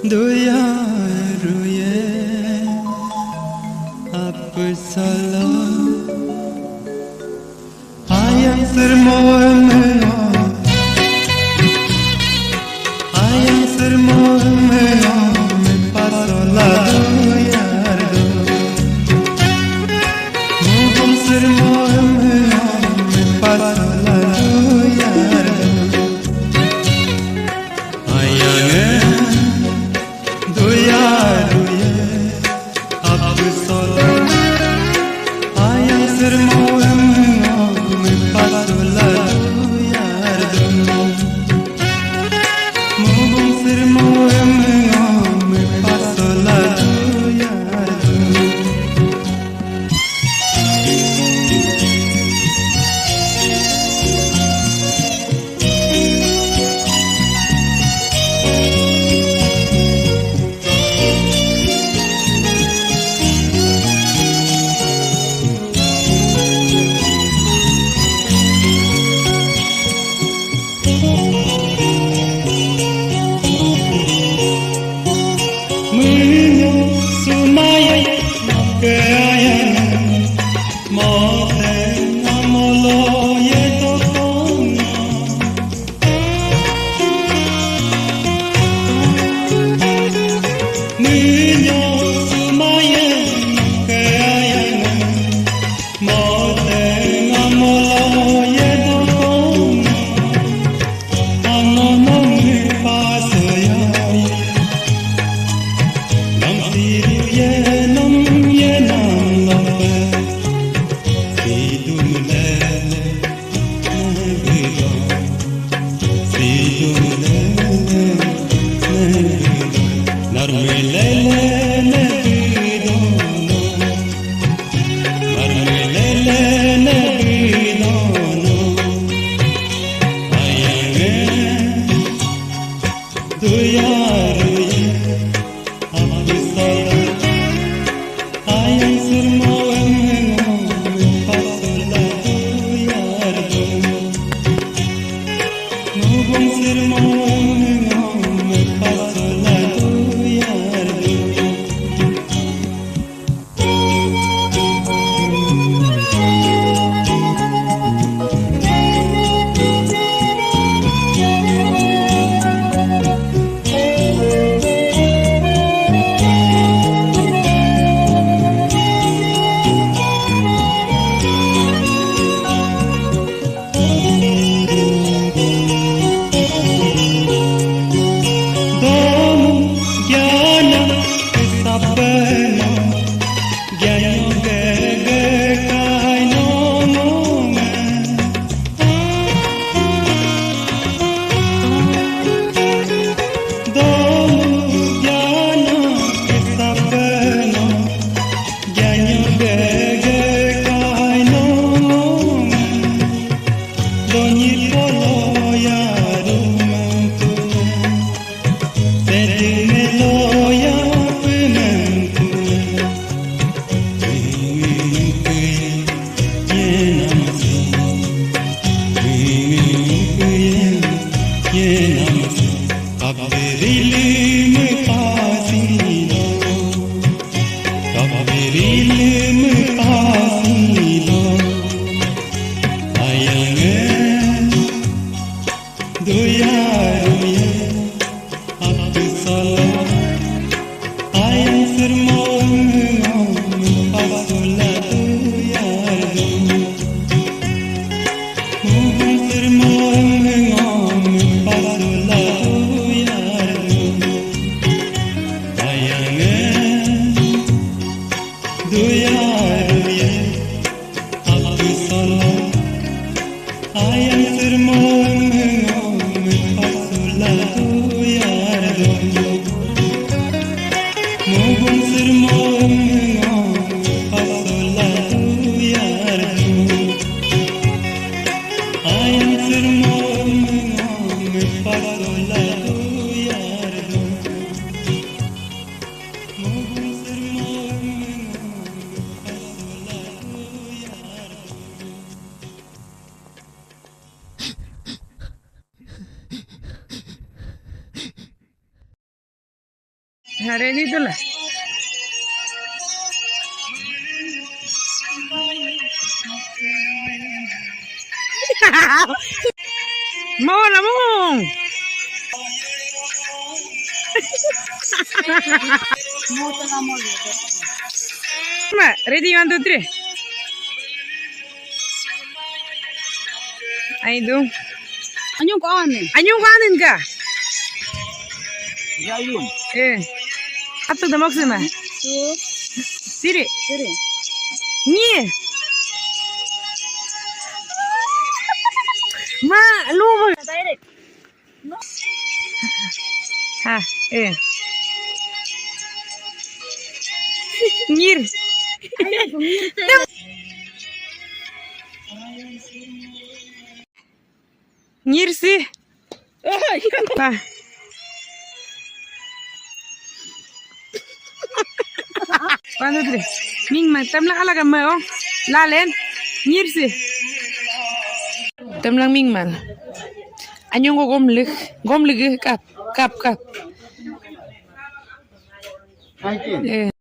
Doyaruye apsala ayam sermoeme me paso la doyardo mugum sermoeme me paso la doyardo ayane doyaruye apsala ayam sermoeme me paso la ready tu lah. Mau lah mau. Ready 1 2 3. Aidu. Anyong kanin. Anyong kanin ka? Jayun. Atau dah maksud mah? Siri. Siri. Ni. Ma, lu. Direct. Ha, Ngir. Ngir sih. Pa. One, two, three. Ming mà tâm lăng là cầm mờ không? La lên. Ngir sih. Tâm lăng ming mà. Anh nhung có gom lực cặp. Hai tin.